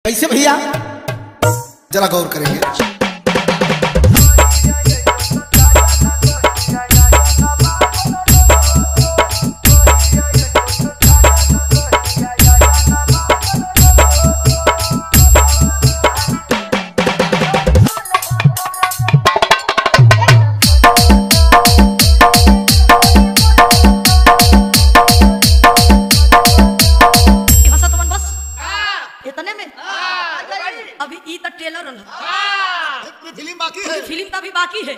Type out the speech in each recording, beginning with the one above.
कैसे भैया, जरा गौर करेंगे। इतने में अभी ई तक ट्रेलर फिल्म बाकी है, फिल्म का भी बाकी है।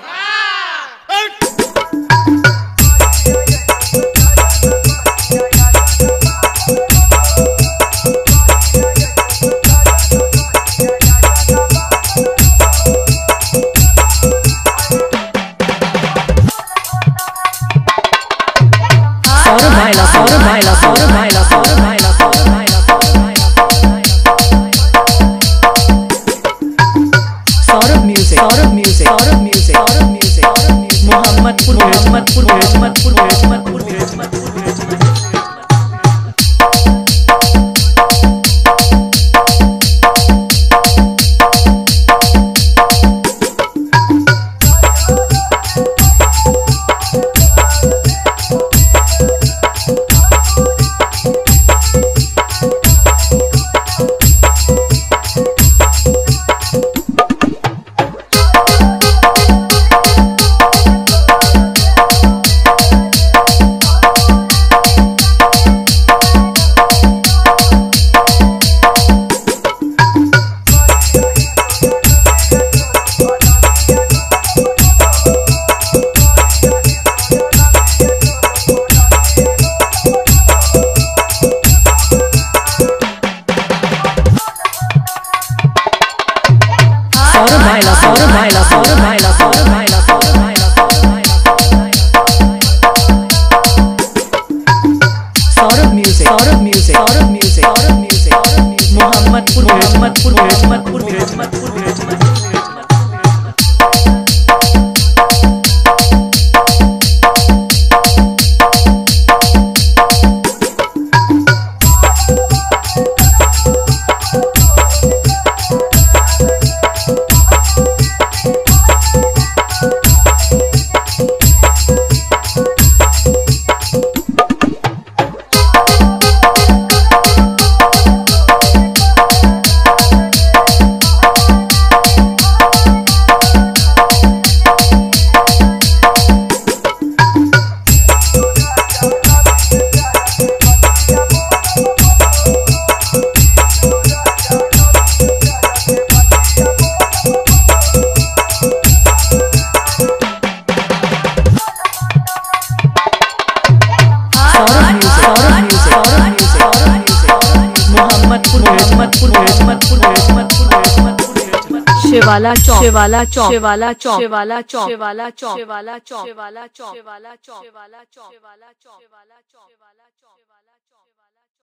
शिवाला चौक, शिवाला चौक, शिवाला चौक, शिवाला चौक, शिवाला चौक, शिवाला चौक, शिवाला चौक, शिवाला चौक, शिवाला चौक, शिवाला चौक, शिवाला चौक, शिवाला चौक, शिवाला चौक।